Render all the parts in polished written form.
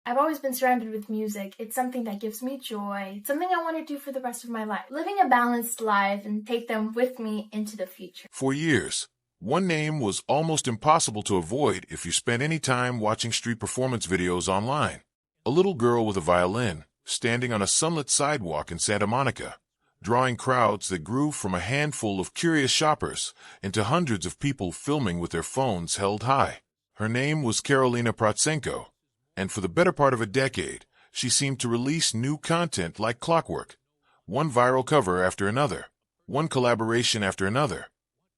I've always been surrounded with music. It's something that gives me joy. It's something I want to do for the rest of my life. Living a balanced life and take them with me into the future. For years, one name was almost impossible to avoid if you spent any time watching street performance videos online. A little girl with a violin, standing on a sunlit sidewalk in Santa Monica, drawing crowds that grew from a handful of curious shoppers into hundreds of people filming with their phones held high. Her name was Karolina Protsenko, and for the better part of a decade, she seemed to release new content like clockwork. One viral cover after another, one collaboration after another,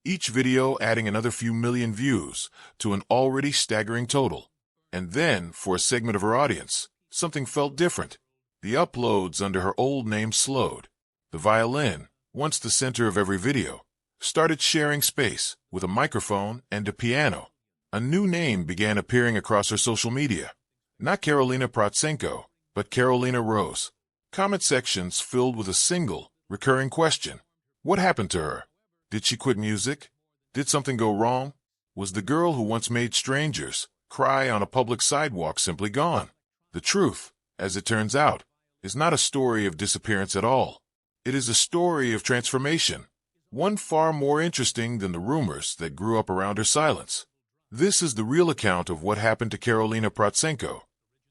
each video adding another few million views to an already staggering total. And then, for a segment of her audience, something felt different. The uploads under her old name slowed. The violin, once the center of every video, started sharing space with a microphone and a piano. A new name began appearing across her social media. Not Karolina Protsenko, but Karolina Rose. Comment sections filled with a single, recurring question. What happened to her? Did she quit music? Did something go wrong? Was the girl who once made strangers cry on a public sidewalk simply gone? The truth, as it turns out, is not a story of disappearance at all. It is a story of transformation, one far more interesting than the rumors that grew up around her silence. This is the real account of what happened to Karolina Protsenko,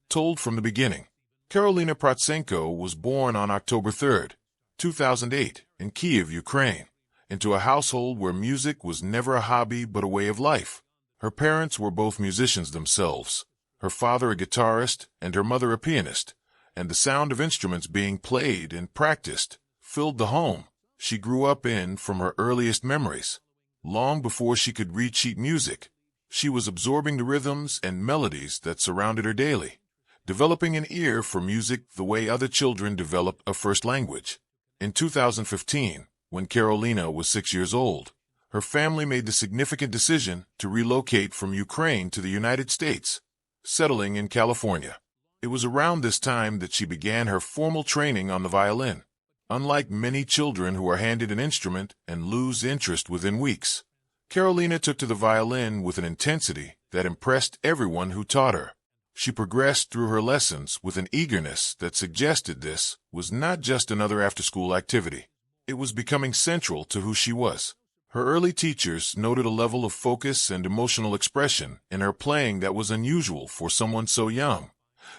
told from the beginning. Karolina Protsenko was born on October 3, 2008, in Kyiv, Ukraine, into a household where music was never a hobby but a way of life. Her parents were both musicians themselves, her father a guitarist and her mother a pianist, and the sound of instruments being played and practiced filled the home she grew up in from her earliest memories. Long before she could read sheet music, she was absorbing the rhythms and melodies that surrounded her daily, developing an ear for music the way other children develop a first language. In 2015, when Karolina was 6 years old, her family made the significant decision to relocate from Ukraine to the United States, settling in California. It was around this time that she began her formal training on the violin. Unlike many children who are handed an instrument and lose interest within weeks, Karolina took to the violin with an intensity that impressed everyone who taught her. She progressed through her lessons with an eagerness that suggested this was not just another after-school activity. It was becoming central to who she was. Her early teachers noted a level of focus and emotional expression in her playing that was unusual for someone so young,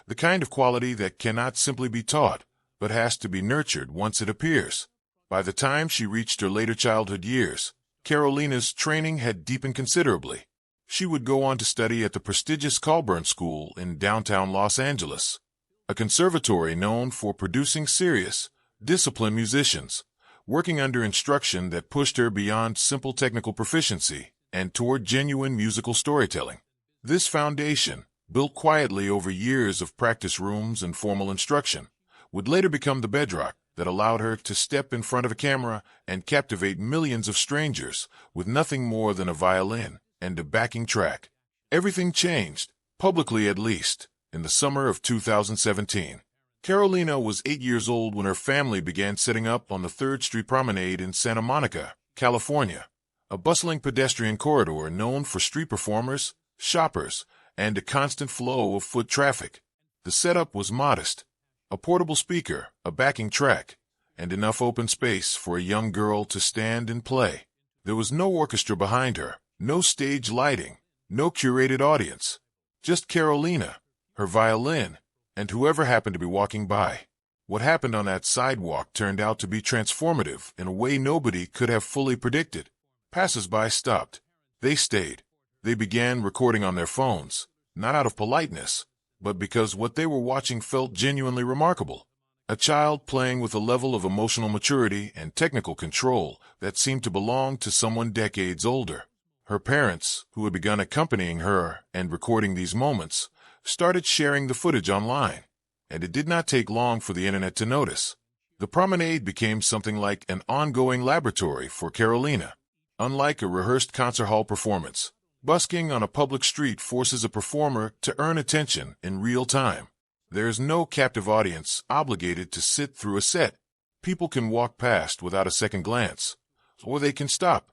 the kind of quality that cannot simply be taught, but has to be nurtured once it appears. By the time she reached her later childhood years, Karolina's training had deepened considerably. She would go on to study at the prestigious Colburn School in downtown Los Angeles, a conservatory known for producing serious, disciplined musicians, working under instruction that pushed her beyond simple technical proficiency and toward genuine musical storytelling. This foundation, built quietly over years of practice rooms and formal instruction, would later become the bedrock that allowed her to step in front of a camera and captivate millions of strangers with nothing more than a violin and a backing track. Everything changed, publicly at least, in the summer of 2017. Karolina was 8 years old when her family began setting up on the 3rd Street Promenade in Santa Monica, California, a bustling pedestrian corridor known for street performers, shoppers, and a constant flow of foot traffic. The setup was modest: a portable speaker, a backing track, and enough open space for a young girl to stand and play. There was no orchestra behind her, no stage lighting, no curated audience. Just Karolina, her violin, and whoever happened to be walking by. What happened on that sidewalk turned out to be transformative in a way nobody could have fully predicted. Passers-by stopped. They stayed. They began recording on their phones, not out of politeness, but because what they were watching felt genuinely remarkable. A child playing with a level of emotional maturity and technical control that seemed to belong to someone decades older. Her parents, who had begun accompanying her and recording these moments, started sharing the footage online, and it did not take long for the internet to notice. The promenade became something like an ongoing laboratory for Karolina. Unlike a rehearsed concert hall performance, busking on a public street forces a performer to earn attention in real time. There is no captive audience obligated to sit through a set. People can walk past without a second glance, or they can stop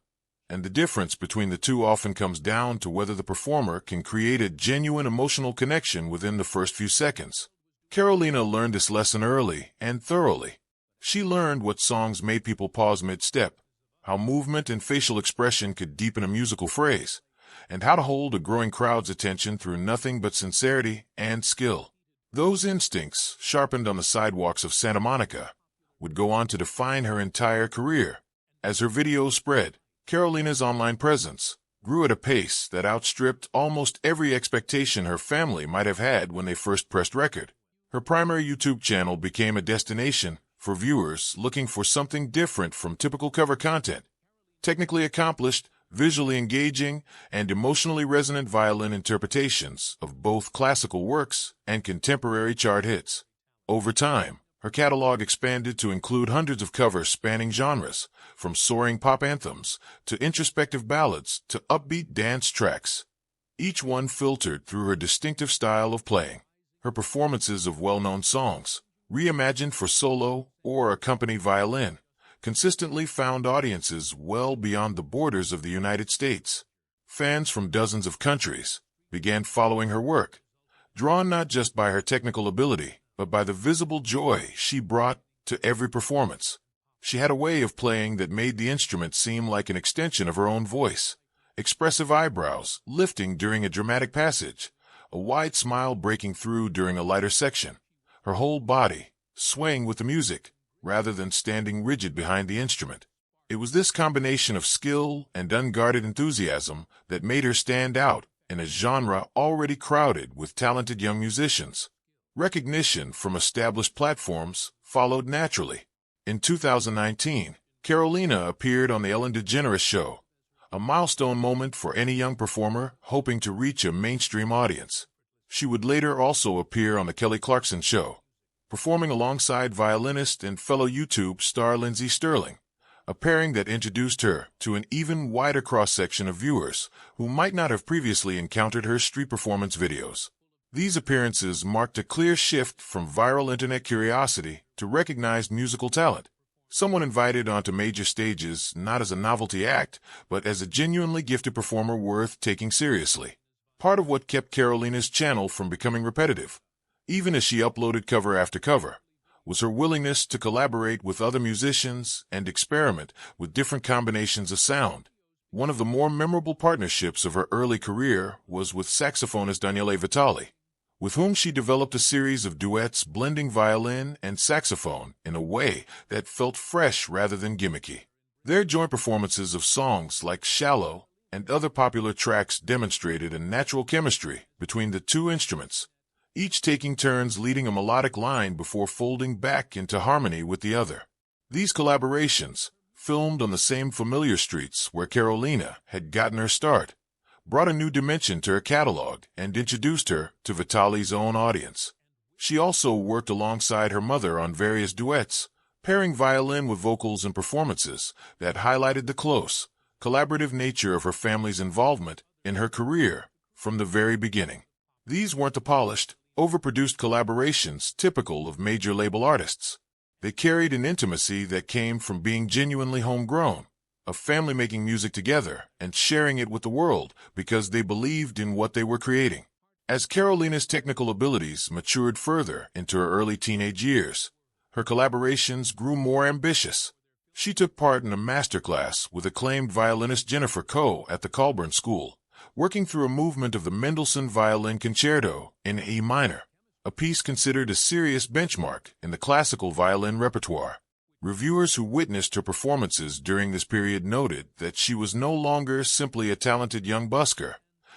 and the difference between the two often comes down to whether the performer can create a genuine emotional connection within the first few seconds. Karolina learned this lesson early and thoroughly. She learned what songs made people pause mid-step, how movement and facial expression could deepen a musical phrase, and how to hold a growing crowd's attention through nothing but sincerity and skill. Those instincts, sharpened on the sidewalks of Santa Monica, would go on to define her entire career. As her videos spread, Karolina's online presence grew at a pace that outstripped almost every expectation her family might have had when they first pressed record. Her primary YouTube channel became a destination for viewers looking for something different from typical cover content. Technically accomplished, visually engaging, and emotionally resonant violin interpretations of both classical works and contemporary chart hits. Over time, her catalog expanded to include hundreds of covers spanning genres, from soaring pop anthems to introspective ballads to upbeat dance tracks, each one filtered through her distinctive style of playing. Her performances of well-known songs, reimagined for solo or accompanied violin, consistently found audiences well beyond the borders of the United States. Fans from dozens of countries began following her work, drawn not just by her technical ability, but by the visible joy she brought to every performance. She had a way of playing that made the instrument seem like an extension of her own voice, expressive eyebrows lifting during a dramatic passage, a wide smile breaking through during a lighter section, her whole body swaying with the music rather than standing rigid behind the instrument. It was this combination of skill and unguarded enthusiasm that made her stand out in a genre already crowded with talented young musicians. Recognition from established platforms followed naturally. In 2019, Karolina appeared on The Ellen DeGeneres Show, a milestone moment for any young performer hoping to reach a mainstream audience. She would later also appear on The Kelly Clarkson Show, performing alongside violinist and fellow YouTube star Lindsey Sterling, a pairing that introduced her to an even wider cross-section of viewers who might not have previously encountered her street performance videos. These appearances marked a clear shift from viral internet curiosity to recognized musical talent, someone invited onto major stages not as a novelty act, but as a genuinely gifted performer worth taking seriously. Part of what kept Karolina's channel from becoming repetitive, even as she uploaded cover after cover, was her willingness to collaborate with other musicians and experiment with different combinations of sound. One of the more memorable partnerships of her early career was with saxophonist Daniele Vitali, with whom she developed a series of duets blending violin and saxophone in a way that felt fresh rather than gimmicky. Their joint performances of songs like Shallow and other popular tracks demonstrated a natural chemistry between the two instruments, each taking turns leading a melodic line before folding back into harmony with the other. These collaborations, filmed on the same familiar streets where Karolina had gotten her start, brought a new dimension to her catalog and introduced her to Vitali's own audience. She also worked alongside her mother on various duets, pairing violin with vocals and performances that highlighted the close, collaborative nature of her family's involvement in her career from the very beginning. These weren't the polished, overproduced collaborations typical of major label artists. They carried an intimacy that came from being genuinely homegrown, of family making music together and sharing it with the world because they believed in what they were creating. As Karolina's technical abilities matured further into her early teenage years, her collaborations grew more ambitious. She took part in a masterclass with acclaimed violinist Jennifer Coe at the Colburn School, working through a movement of the Mendelssohn Violin Concerto in E minor, a piece considered a serious benchmark in the classical violin repertoire. Reviewers who witnessed her performances during this period noted that she was no longer simply a talented young busker.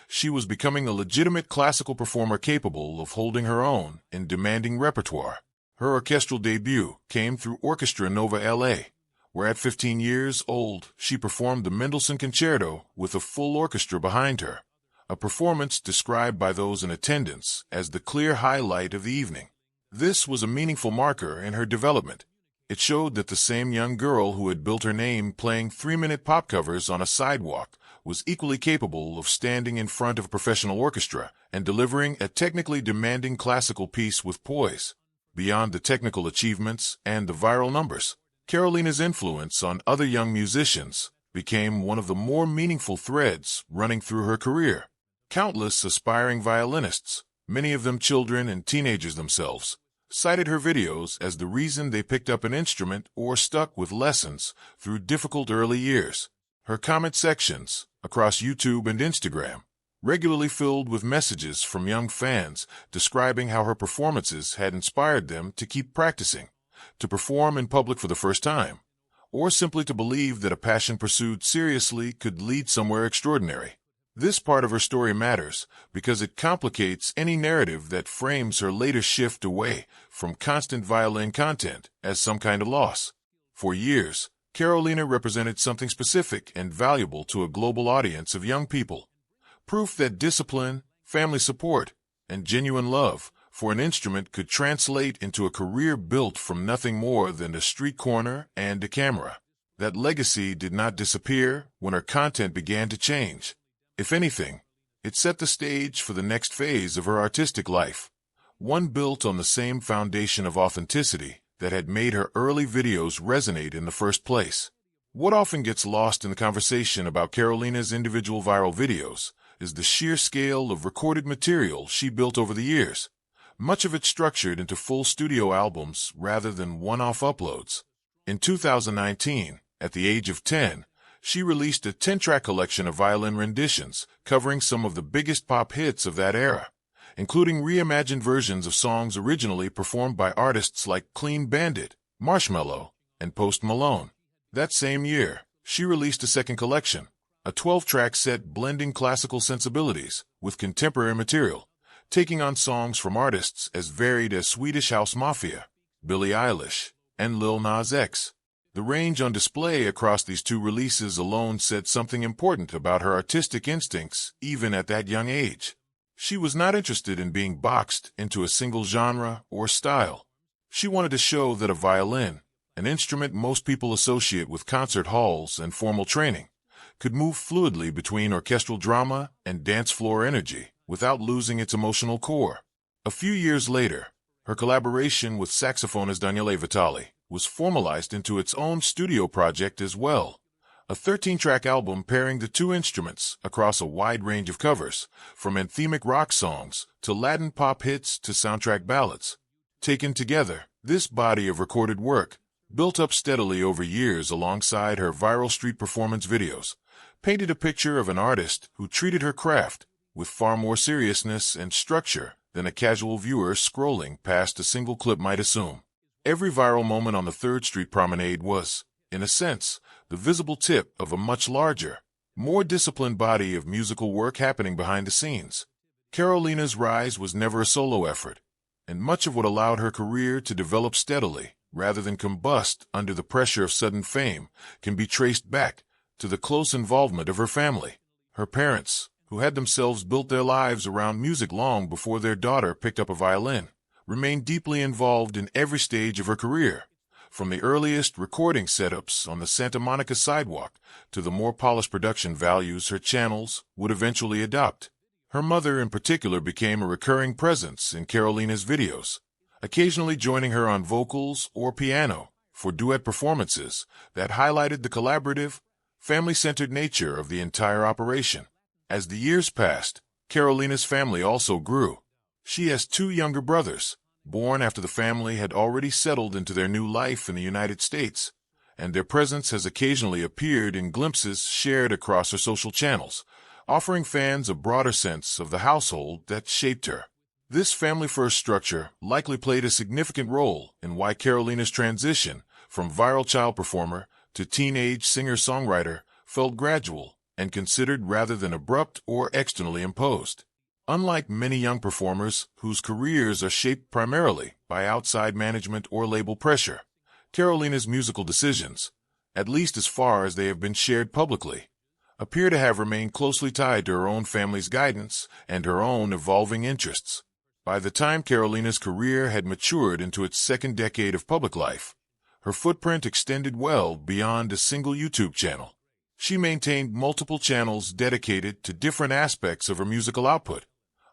She was becoming a legitimate classical performer capable of holding her own in demanding repertoire. Her orchestral debut came through Orchestra Nova LA, where at 15 years old she performed the Mendelssohn Concerto with a full orchestra behind her, a performance described by those in attendance as the clear highlight of the evening. This was a meaningful marker in her development. It showed that the same young girl who had built her name playing 3-minute pop covers on a sidewalk was equally capable of standing in front of a professional orchestra and delivering a technically demanding classical piece with poise. Beyond the technical achievements and the viral numbers, Karolina's influence on other young musicians became one of the more meaningful threads running through her career. Countless aspiring violinists, many of them children and teenagers themselves, cited her videos as the reason they picked up an instrument or stuck with lessons through difficult early years. Her comment sections, across YouTube and Instagram, regularly filled with messages from young fans describing how her performances had inspired them to keep practicing, to perform in public for the first time, or simply to believe that a passion pursued seriously could lead somewhere extraordinary. This part of her story matters because it complicates any narrative that frames her later shift away from constant violin content as some kind of loss. For years, Karolina represented something specific and valuable to a global audience of young people. Proof that discipline, family support, and genuine love for an instrument could translate into a career built from nothing more than a street corner and a camera. That legacy did not disappear when her content began to change. If anything, it set the stage for the next phase of her artistic life, one built on the same foundation of authenticity that had made her early videos resonate in the first place. What often gets lost in the conversation about Karolina's individual viral videos is the sheer scale of recorded material she built over the years, much of it structured into full studio albums rather than one-off uploads. In 2019, at the age of 10, she released a 10-track collection of violin renditions covering some of the biggest pop hits of that era, including reimagined versions of songs originally performed by artists like Clean Bandit, Marshmello, and Post Malone. That same year, she released a second collection, a 12-track set blending classical sensibilities with contemporary material, taking on songs from artists as varied as Swedish House Mafia, Billie Eilish, and Lil Nas X. The range on display across these two releases alone said something important about her artistic instincts even at that young age. She was not interested in being boxed into a single genre or style. She wanted to show that a violin, an instrument most people associate with concert halls and formal training, could move fluidly between orchestral drama and dance floor energy without losing its emotional core. A few years later, her collaboration with saxophonist Daniele Vitali was formalized into its own studio project as well, a 13-track album pairing the two instruments across a wide range of covers, from anthemic rock songs to Latin pop hits to soundtrack ballads. Taken together, this body of recorded work, built up steadily over years alongside her viral street performance videos, painted a picture of an artist who treated her craft with far more seriousness and structure than a casual viewer scrolling past a single clip might assume. Every viral moment on the 3rd Street Promenade was, in a sense, the visible tip of a much larger, more disciplined body of musical work happening behind the scenes. Karolina's rise was never a solo effort, and much of what allowed her career to develop steadily, rather than combust under the pressure of sudden fame, can be traced back to the close involvement of her family. Her parents, who had themselves built their lives around music long before their daughter picked up a violin, remained deeply involved in every stage of her career, from the earliest recording setups on the Santa Monica sidewalk to the more polished production values her channels would eventually adopt. Her mother in particular became a recurring presence in Karolina's videos, occasionally joining her on vocals or piano for duet performances that highlighted the collaborative, family-centered nature of the entire operation. As the years passed, Karolina's family also grew. She has 2 younger brothers, born after the family had already settled into their new life in the United States, and their presence has occasionally appeared in glimpses shared across her social channels, offering fans a broader sense of the household that shaped her. This family-first structure likely played a significant role in why Karolina's transition from viral child performer to teenage singer-songwriter felt gradual and considered rather than abrupt or externally imposed. Unlike many young performers whose careers are shaped primarily by outside management or label pressure, Karolina's musical decisions, at least as far as they have been shared publicly, appear to have remained closely tied to her own family's guidance and her own evolving interests. By the time Karolina's career had matured into its 2nd decade of public life, her footprint extended well beyond a single YouTube channel. She maintained multiple channels dedicated to different aspects of her musical output,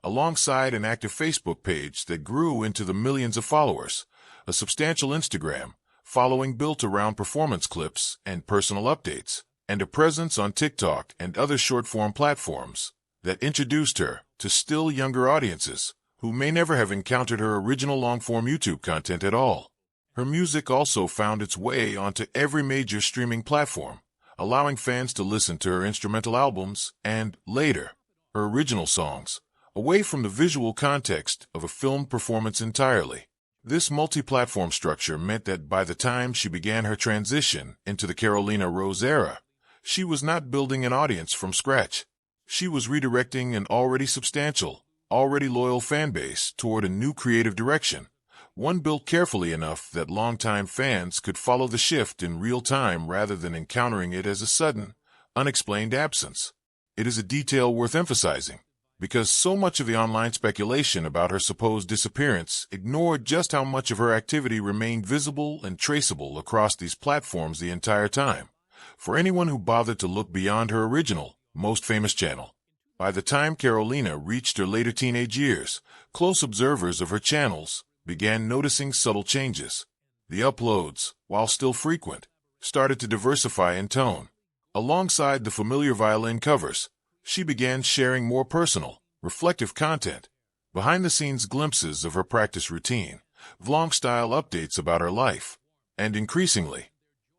alongside an active Facebook page that grew into the millions of followers, a substantial Instagram following built around performance clips and personal updates, and a presence on TikTok and other short-form platforms that introduced her to still younger audiences who may never have encountered her original long-form YouTube content at all. Her music also found its way onto every major streaming platform, allowing fans to listen to her instrumental albums and, later, her original songs, away from the visual context of a filmed performance entirely. This multi-platform structure meant that by the time she began her transition into the Karolina Rose era, she was not building an audience from scratch. She was redirecting an already substantial, already loyal fan base toward a new creative direction, one built carefully enough that longtime fans could follow the shift in real time rather than encountering it as a sudden, unexplained absence. It is a detail worth emphasizing, because so much of the online speculation about her supposed disappearance ignored just how much of her activity remained visible and traceable across these platforms the entire time, for anyone who bothered to look beyond her original, most famous channel. By the time Karolina reached her later teenage years, close observers of her channels began noticing subtle changes. The uploads, while still frequent, started to diversify in tone. Alongside the familiar violin covers, she began sharing more personal, reflective content, behind-the-scenes glimpses of her practice routine, vlog-style updates about her life, and increasingly,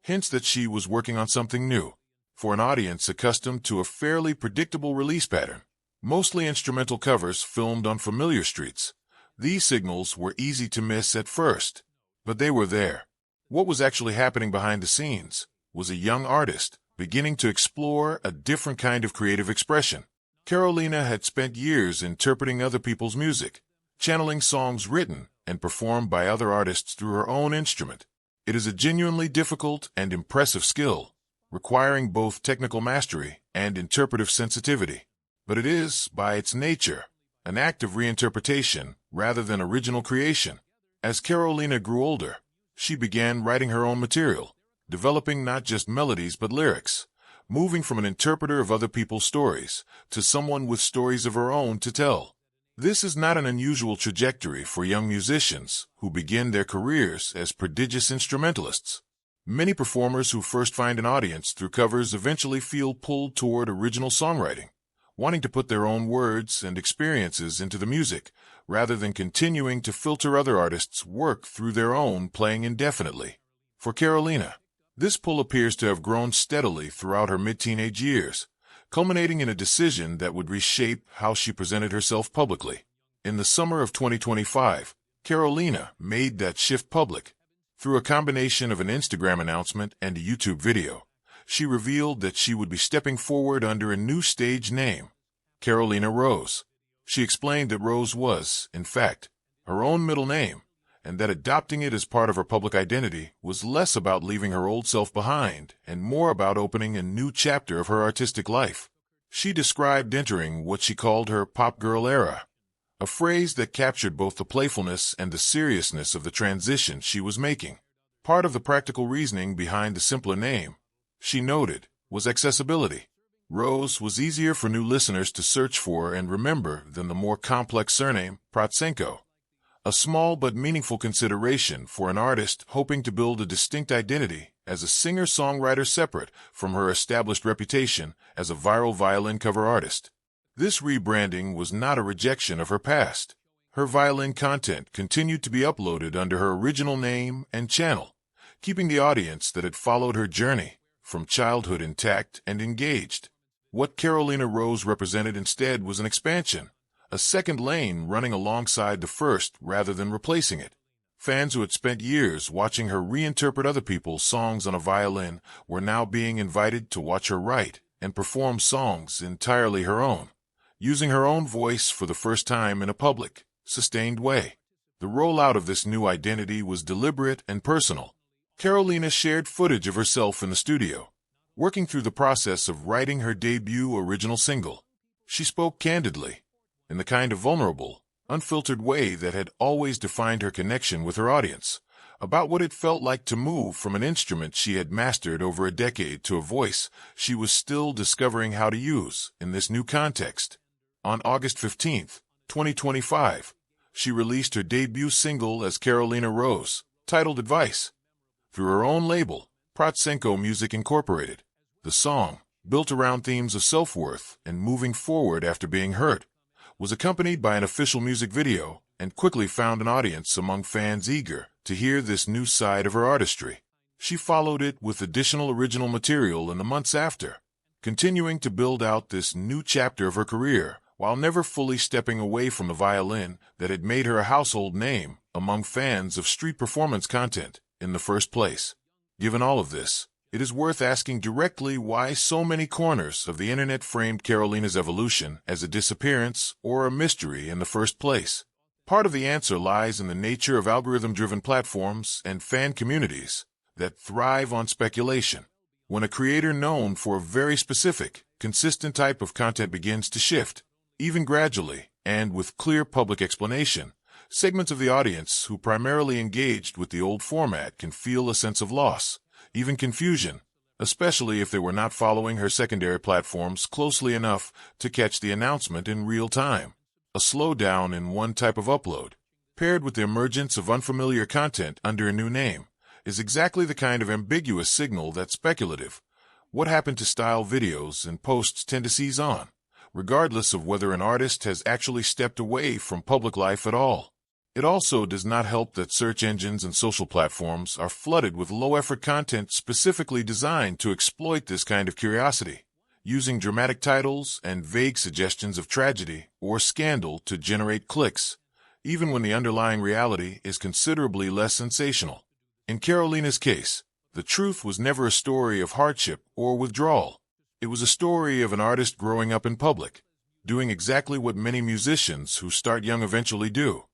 hints that she was working on something new. For an audience accustomed to a fairly predictable release pattern, mostly instrumental covers filmed on familiar streets, these signals were easy to miss at first, but they were there. What was actually happening behind the scenes was a young artist beginning to explore a different kind of creative expression. Karolina had spent years interpreting other people's music, channeling songs written and performed by other artists through her own instrument. It is a genuinely difficult and impressive skill, requiring both technical mastery and interpretive sensitivity. But it is, by its nature, an act of reinterpretation rather than original creation. As Karolina grew older, she began writing her own material, developing not just melodies but lyrics, moving from an interpreter of other people's stories to someone with stories of her own to tell. This is not an unusual trajectory for young musicians who begin their careers as prodigious instrumentalists. Many performers who first find an audience through covers eventually feel pulled toward original songwriting, wanting to put their own words and experiences into the music, rather than continuing to filter other artists' work through their own playing indefinitely. For Karolina, this pull appears to have grown steadily throughout her mid-teenage years, culminating in a decision that would reshape how she presented herself publicly. In the summer of 2025, Karolina made that shift public. Through a combination of an Instagram announcement and a YouTube video, she revealed that she would be stepping forward under a new stage name, Karolina Rose. She explained that Rose was, in fact, her own middle name, and that adopting it as part of her public identity was less about leaving her old self behind and more about opening a new chapter of her artistic life. She described entering what she called her pop girl era, a phrase that captured both the playfulness and the seriousness of the transition she was making. Part of the practical reasoning behind the simpler name, she noted, was accessibility. Rose was easier for new listeners to search for and remember than the more complex surname, Protsenko. A small but meaningful consideration for an artist hoping to build a distinct identity as a singer-songwriter separate from her established reputation as a viral violin cover artist. This rebranding was not a rejection of her past. Her violin content continued to be uploaded under her original name and channel, keeping the audience that had followed her journey from childhood intact and engaged. What Karolina Rose represented instead was an expansion, a second lane running alongside the first rather than replacing it. Fans who had spent years watching her reinterpret other people's songs on a violin were now being invited to watch her write and perform songs entirely her own, using her own voice for the first time in a public, sustained way. The rollout of this new identity was deliberate and personal. Karolina shared footage of herself in the studio, working through the process of writing her debut original single. She spoke candidly, in the kind of vulnerable, unfiltered way that had always defined her connection with her audience, about what it felt like to move from an instrument she had mastered over a decade to a voice she was still discovering how to use in this new context. On August 15, 2025, she released her debut single as Karolina Rose, titled Advice, through her own label, Protsenko Music Incorporated. The song, built around themes of self-worth and moving forward after being hurt, was accompanied by an official music video and quickly found an audience among fans eager to hear this new side of her artistry. She followed it with additional original material in the months after, continuing to build out this new chapter of her career while never fully stepping away from the violin that had made her a household name among fans of street performance content in the first place. Given all of this, it is worth asking directly why so many corners of the internet framed Karolina's evolution as a disappearance or a mystery in the first place. Part of the answer lies in the nature of algorithm-driven platforms and fan communities that thrive on speculation. When a creator known for a very specific, consistent type of content begins to shift, even gradually and with clear public explanation, segments of the audience who primarily engaged with the old format can feel a sense of loss, even confusion, especially if they were not following her secondary platforms closely enough to catch the announcement in real time. A slowdown in one type of upload, paired with the emergence of unfamiliar content under a new name, is exactly the kind of ambiguous signal that speculative, what happened to style videos and posts tend to seize on, regardless of whether an artist has actually stepped away from public life at all. It also does not help that search engines and social platforms are flooded with low-effort content specifically designed to exploit this kind of curiosity, using dramatic titles and vague suggestions of tragedy or scandal to generate clicks, even when the underlying reality is considerably less sensational. In Karolina's case, the truth was never a story of hardship or withdrawal. It was a story of an artist growing up in public, doing exactly what many musicians who start young eventually do,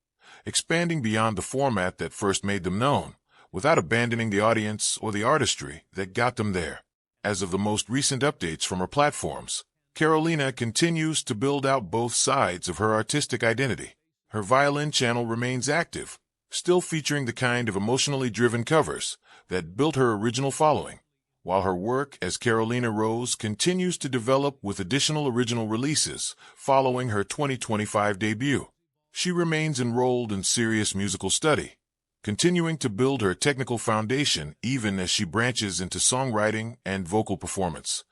expanding beyond the format that first made them known, without abandoning the audience or the artistry that got them there. As of the most recent updates from her platforms, Karolina continues to build out both sides of her artistic identity. Her violin channel remains active, still featuring the kind of emotionally driven covers that built her original following, while her work as Karolina Rose continues to develop with additional original releases following her 2025 debut. She remains enrolled in serious musical study, continuing to build her technical foundation even as she branches into songwriting and vocal performance,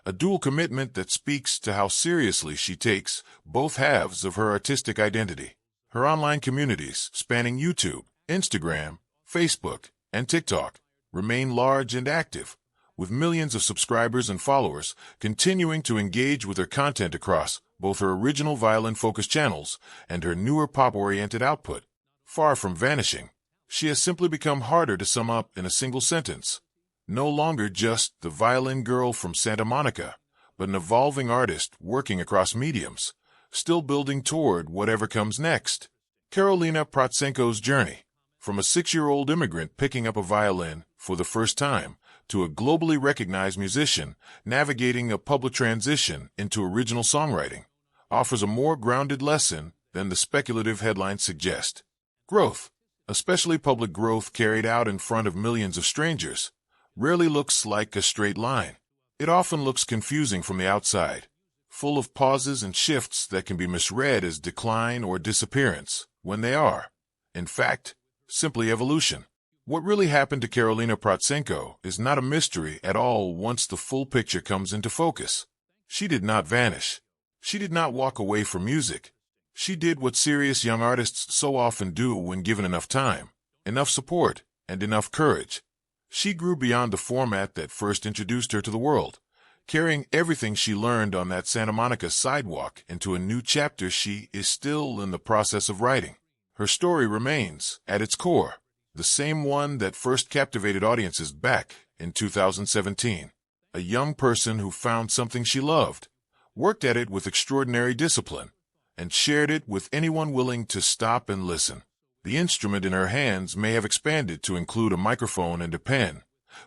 a dual commitment that speaks to how seriously she takes both halves of her artistic identity. Her online communities, spanning YouTube, Instagram, Facebook, and TikTok, remain large and active, with millions of subscribers and followers continuing to engage with her content across both her original violin-focused channels and her newer pop-oriented output. Far from vanishing, she has simply become harder to sum up in a single sentence. No longer just the violin girl from Santa Monica, but an evolving artist working across mediums, still building toward whatever comes next. Karolina Protsenko's journey, from a 6-year-old immigrant picking up a violin for the first time to a globally recognized musician navigating a public transition into original songwriting, offers a more grounded lesson than the speculative headlines suggest. Growth, especially public growth carried out in front of millions of strangers, rarely looks like a straight line. It often looks confusing from the outside, full of pauses and shifts that can be misread as decline or disappearance, when they are, in fact, simply evolution. What really happened to Karolina Protsenko is not a mystery at all once the full picture comes into focus. She did not vanish. She did not walk away from music. She did what serious young artists so often do when given enough time, enough support, and enough courage. She grew beyond the format that first introduced her to the world, carrying everything she learned on that Santa Monica sidewalk into a new chapter she is still in the process of writing. Her story remains, at its core, the same one that first captivated audiences back in 2017. A young person who found something she loved, worked at it with extraordinary discipline, and shared it with anyone willing to stop and listen. The instrument in her hands may have expanded to include a microphone and a pen,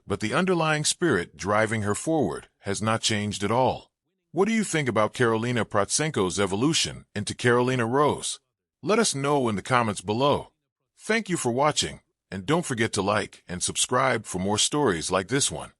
but the underlying spirit driving her forward has not changed at all. What do you think about Karolina Protsenko's evolution into Karolina Rose? Let us know in the comments below. Thank you for watching, and don't forget to like and subscribe for more stories like this one.